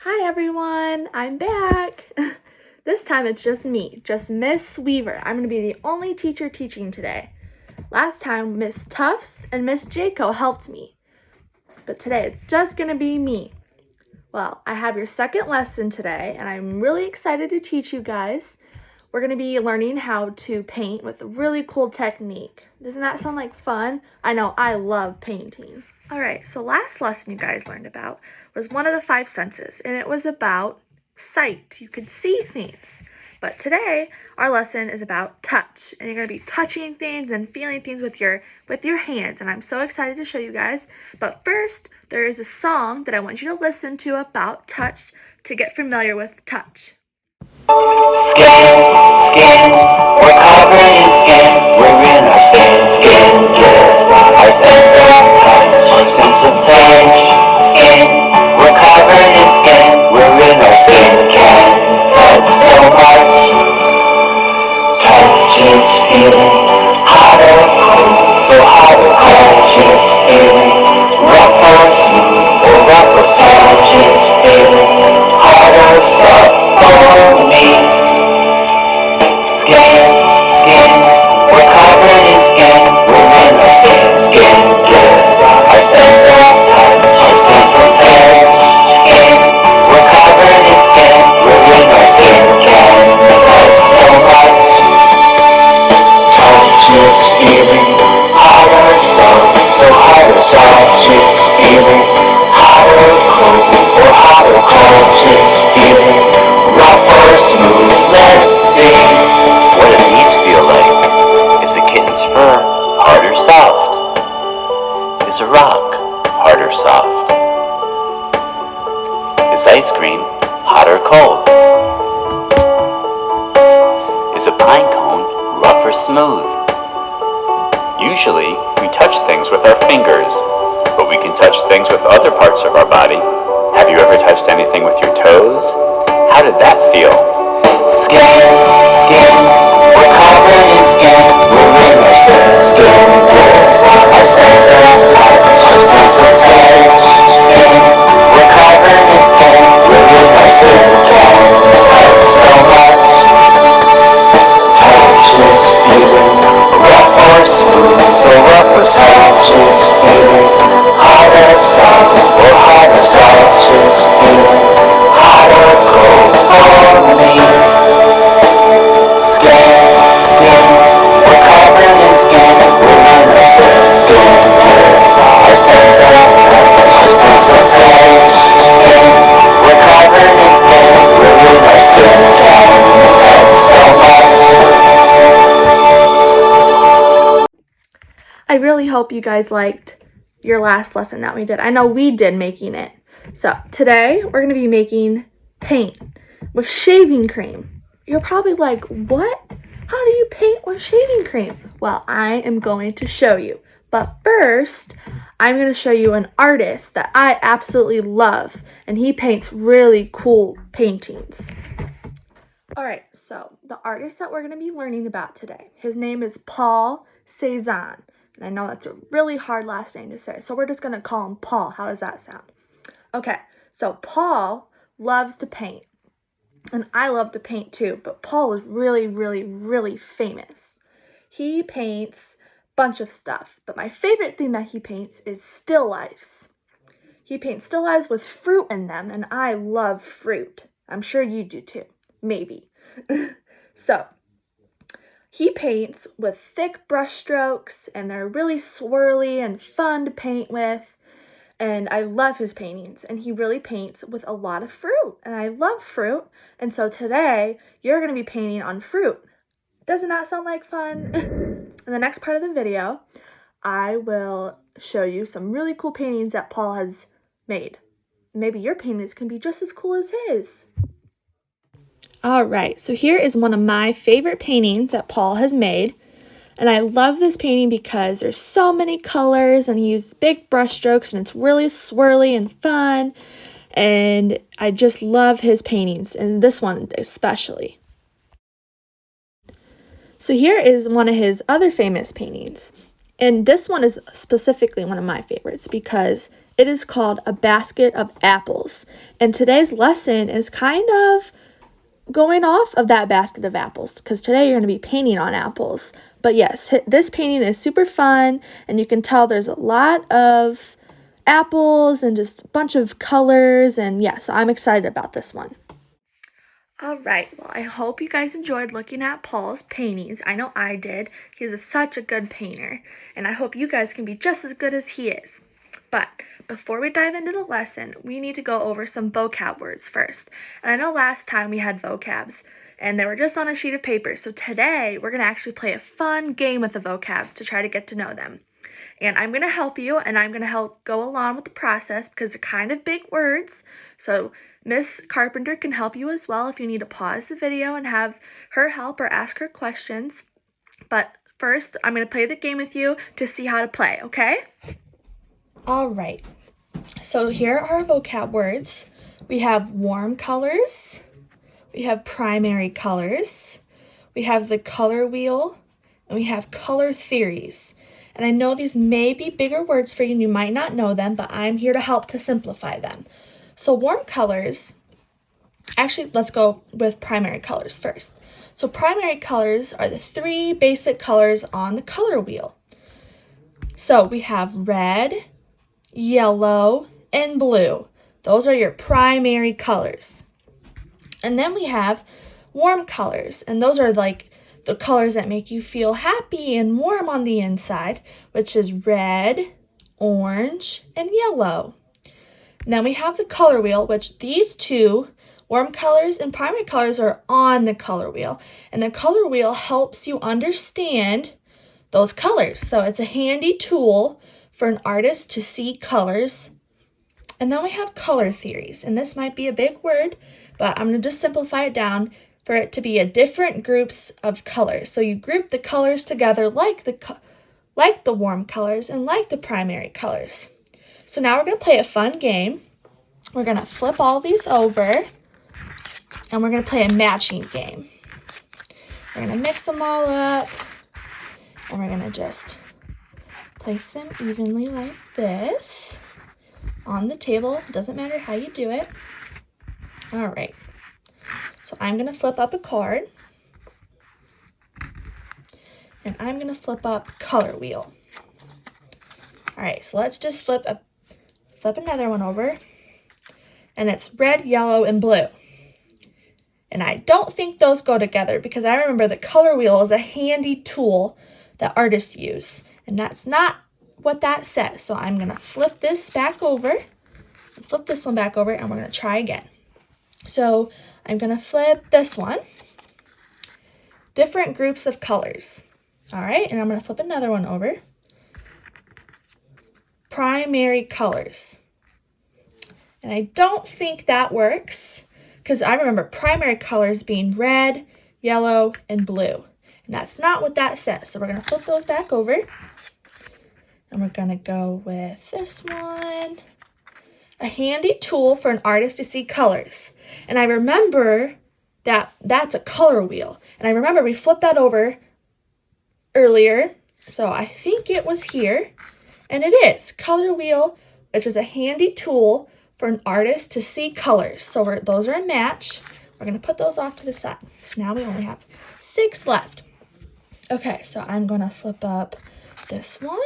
Hi everyone, I'm back. This time it's just me, just Miss Weaver. I'm going to be the only teacher teaching today. Last time Miss Tufts and Miss Jaco helped me, but today it's just going to be me. Well, I have your second lesson today and I'm really excited to teach you guys. We're going to be learning how to paint with a really cool technique. Doesn't that sound like fun? I know, I love painting. Alright, so last lesson you guys learned about was one of the five senses, and it was about sight. You could see things. But today, our lesson is about touch, and you're going to be touching things and feeling things with your hands, and I'm so excited to show you guys. But first, there is a song that I want you to listen to about touch to get familiar with touch. Skin, we're covered in skin, we're in our skin gives our sense of touch, skin, we're covered in skin, we're in our skin, can touch so much, touch is feeling, hot or cold, so hot or touch is feeling, rough or smooth, or rough or touch is feeling, hot or soft for me. Skin, we're covered in skin, we're in our skin gives our sense of touch, skin, we're covered in skin, we're in our skin, can touch so much, touch is feeling, hot or soft, so hot or touch is feeling, hot or cold, or hot or touch is feeling, rough or smooth, let's see. What do these feel like? Is a kitten's fur hard or soft? Is a rock hard or soft? Is ice cream hot or cold? Is a pine cone rough or smooth? Usually, we touch things with our fingers, but we can touch things with other parts of our body. Have you ever touched anything with your toes? How did that feel? Skin, we're covered in skin, we're in our skin gives our sense of touch, skin, we're covered in skin, we're in our skin, can touch so much, touch is feeling, rough or smooth, so rough or touch is feeling, hot or soft, or hot or touch is feeling, hot or cold for me. Skin, we're covered in skin, we're in our skin gives our sense of touch, skin, we're covered in skin, we're in our skin, can touch so much. I really hope you guys liked your last lesson that we did. I know we did making it. So today we're going to be making paint with shaving cream. You're probably like, what? How do you paint with shaving cream? Well, I am going to show you. But first, I'm going to show you an artist that I absolutely love, and he paints really cool paintings. All right, so the artist that we're going to be learning about today, his name is Paul Cézanne. And I know that's a really hard last name to say, so we're just going to call him Paul. How does that sound? Okay, so Paul loves to paint. And I love to paint too, but Paul was really famous. He paints a bunch of stuff, but my favorite thing that he paints is still lifes. He paints still lifes with fruit in them, and I love fruit. I'm sure you do too. Maybe. So, he paints with thick brush strokes, and they're really swirly and fun to paint with. And I love his paintings, and he really paints with a lot of fruit, and I love fruit. And so today, you're going to be painting on fruit. Doesn't that sound like fun? In the next part of the video, I will show you some really cool paintings that Paul has made. Maybe your paintings can be just as cool as his. All right, so here is one of my favorite paintings that Paul has made. And I love this painting because there's so many colors and he used big brush strokes and it's really swirly and fun. And I just love his paintings, and this one especially. So here is one of his other famous paintings. And this one is specifically one of my favorites because It is called A Basket of Apples. And today's lesson is kind of going off of that basket of apples because today you're going to be painting on apples. But yes, this painting is super fun, and you can tell there's a lot of apples and just a bunch of colors, and yeah, so I'm excited about this one. All right, well, I hope you guys enjoyed looking at Paul's paintings. I know I did. He's such a good painter, and I hope you guys can be just as good as he is. But before we dive into the lesson, we need to go over some vocab words first. And I know last time we had vocabs, and they were just on a sheet of paper. So today, we're going to actually play a fun game with the vocabs to try to get to know them. And I'm going to help you, and I'm going to help go along with the process because they're kind of big words. So Miss Carpenter can help you as well if you need to pause the video and have her help or ask her questions. But first, I'm going to play the game with you to see how to play, okay? All right. So here are our vocab words. We have warm colors. We have primary colors. We have the color wheel. And we have color theories. And I know these may be bigger words for you and you might not know them, but I'm here to help to simplify them. So warm colors, actually let's go with primary colors first. So primary colors are the 3 basic colors on the color wheel. So we have red, yellow, and blue. Those are your primary colors. And then we have warm colors, and those are like the colors that make you feel happy and warm on the inside, which is red, orange, and yellow. Then we have the color wheel, which these two, warm colors and primary colors, are on the color wheel. And the color wheel helps you understand those colors. So it's a handy tool for an artist to see colors. And then we have color theories. And this might be a big word, but I'm going to just simplify it down for it to be a different groups of colors. So you group the colors together like the warm colors and like the primary colors. So now we're going to play a fun game. We're going to flip all these over, and we're going to play a matching game. We're going to mix them all up, and we're going to just place them evenly like this on the table. It doesn't matter how you do it. All right. So I'm going to flip up a card, and I'm going to flip up color wheel. All right, so let's just flip another one over, and it's red, yellow, and blue. And I don't think those go together because I remember the color wheel is a handy tool that artists use, and that's not what that says. So I'm going to flip this back over, flip this one back over, and we're going to try again. So I'm going to flip this one. Different groups of colors. All right, and I'm going to flip another one over. Primary colors. And I don't think that works because I remember primary colors being red, yellow, and blue. And that's not what that says. So we're going to flip those back over. And we're going to go with this one. A handy tool for an artist to see colors. And I remember that that's a color wheel. And I remember we flipped that over earlier. So I think it was here. And it is color wheel, which is a handy tool for an artist to see colors. So those are a match. We're going to put those off to the side. So now we only have 6 left. Okay, so I'm going to flip up this one.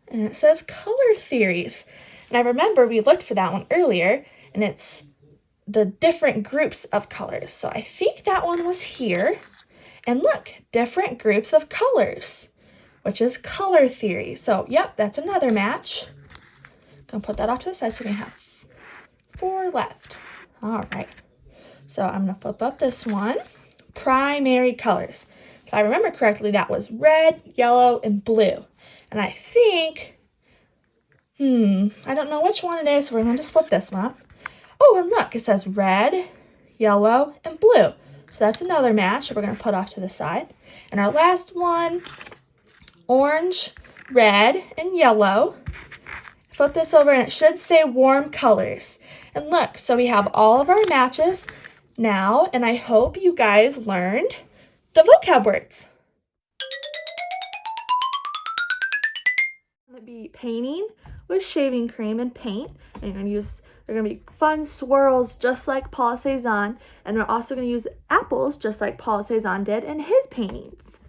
And it says color theories. And I remember we looked for that one earlier, and it's the different groups of colors. So I think that one was here. And look, different groups of colors, which is color theory. So, yep, that's another match. Gonna put that off to the side so we have 4 left. All right. So I'm gonna flip up this one. Primary colors. If I remember correctly, that was red, yellow, and blue. And I think, I don't know which one it is, so we're gonna just flip this one up. Oh, and look, it says red, yellow, and blue. So that's another match that we're gonna put off to the side. And our last one, orange, red, and yellow. Flip this over and it should say warm colors. And look, so we have all of our matches now, and I hope you guys learned the vocab words. I'm going to be painting with shaving cream and paint. And you're going to use, they're going to be fun swirls just like Paul Cézanne. And we're also going to use apples just like Paul Cézanne did in his paintings.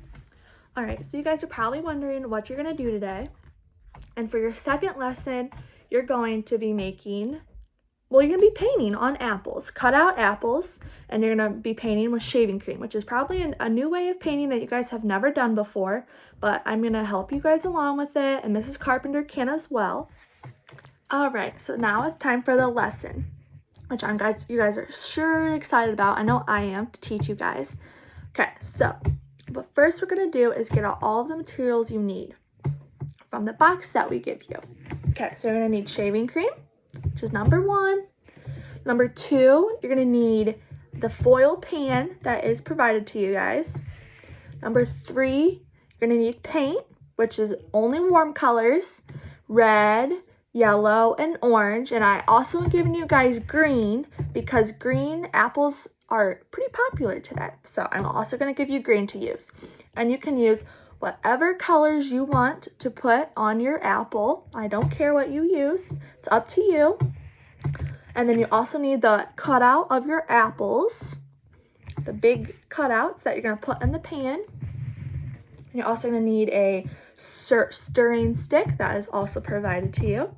All right, so you guys are probably wondering what you're going to do today. And for your second lesson, you're going to be making, well, you're going to be painting on apples, cut out apples, and you're going to be painting with shaving cream, which is probably a new way of painting that you guys have never done before, but I'm going to help you guys along with it, and Mrs. Carpenter can as well. All right, so now it's time for the lesson, which you guys are sure excited about. I know I am, to teach you guys. Okay, so what first we're going to do is get out all of the materials you need from the box that we give you. Okay, so you're going to need shaving cream, which is number 1. Number 2, you're going to need the foil pan that is provided to you guys. Number 3, you're going to need paint, which is only warm colors, red, yellow, and orange. And I also am giving you guys green because green apples are pretty popular today. So I'm also going to give you green to use. And you can use whatever colors you want to put on your apple. I don't care what you use. It's up to you. And then you also need the cutout of your apples, the big cutouts that you're going to put in the pan. And you're also going to need a stirring stick that is also provided to you.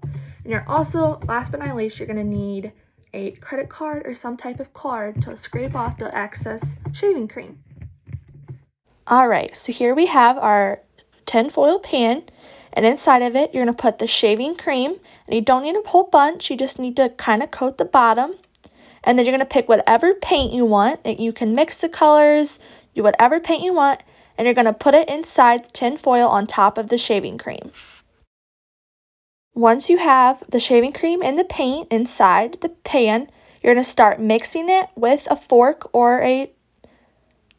And you're also, last but not least, you're going to need a credit card or some type of card to scrape off the excess shaving cream. All right, so here we have our tin foil pan, and inside of it, you're going to put the shaving cream, and you don't need a whole bunch, you just need to kind of coat the bottom, and then you're going to pick whatever paint you want, and you can mix the colors, do whatever paint you want, and you're going to put it inside the tin foil on top of the shaving cream. Once you have the shaving cream and the paint inside the pan, you're going to start mixing it with a fork or a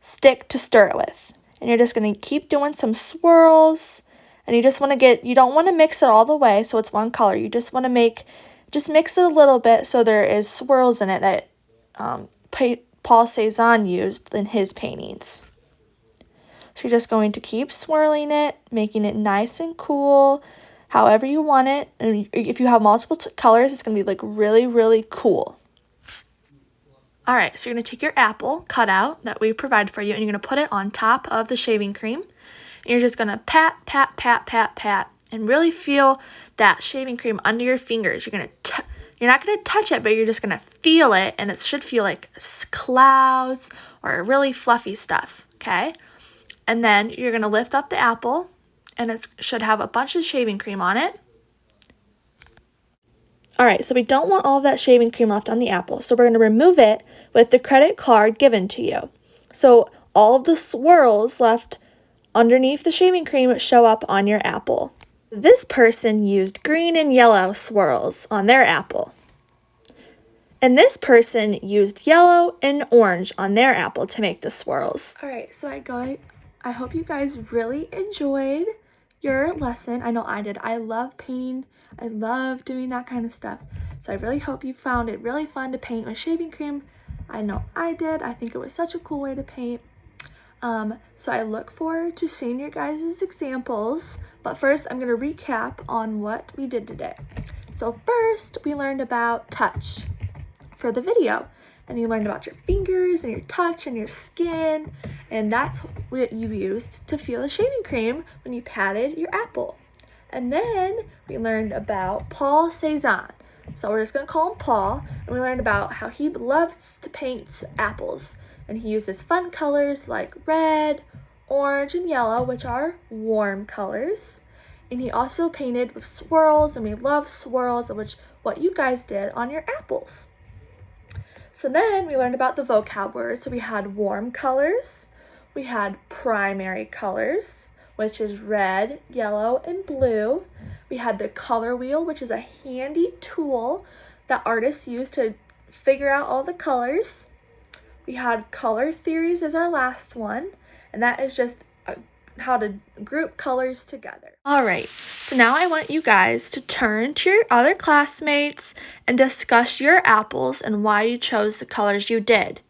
stick to stir it with. And you're just going to keep doing some swirls, and you just want to you don't want to mix it all the way so it's one color. You just want to just mix it a little bit so there is swirls in it that Paul Cézanne used in his paintings. So you're just going to keep swirling it, making it nice and cool, however you want it. And if you have multiple colors, it's going to be like really, really cool. All right, so you're going to take your apple cutout that we provided for you, and you're going to put it on top of the shaving cream. And you're just going to pat, pat, pat, pat, pat, and really feel that shaving cream under your fingers. You're not going to touch it, but you're just going to feel it, and it should feel like clouds or really fluffy stuff, okay? And then you're going to lift up the apple, and it should have a bunch of shaving cream on it. All right, so we don't want all of that shaving cream left on the apple, so we're going to remove it with the credit card given to you. So all of the swirls left underneath the shaving cream show up on your apple. This person used green and yellow swirls on their apple. And this person used yellow and orange on their apple to make the swirls. All right, so I hope you guys really enjoyed your lesson. I know I did. I love painting. I love doing that kind of stuff. So I really hope you found it really fun to paint with shaving cream. I know I did. I think it was such a cool way to paint. So I look forward to seeing your guys' examples. But first, I'm going to recap on what we did today. So first, we learned about touch for the video. And you learned about your fingers and your touch and your skin. And that's what you used to feel the shaving cream when you patted your apple. And then we learned about Paul Cézanne. So we're just going to call him Paul. And we learned about how he loves to paint apples. And he uses fun colors like red, orange, and yellow, which are warm colors. And he also painted with swirls, and we love swirls, which what you guys did on your apples. So then we learned about the vocab words. So we had warm colors, we had primary colors, which is red, yellow, and blue. We had the color wheel, which is a handy tool that artists use to figure out all the colors. We had color theories as our last one, and that is just how to group colors together. All right, so now I want you guys to turn to your other classmates and discuss your apples and why you chose the colors you did.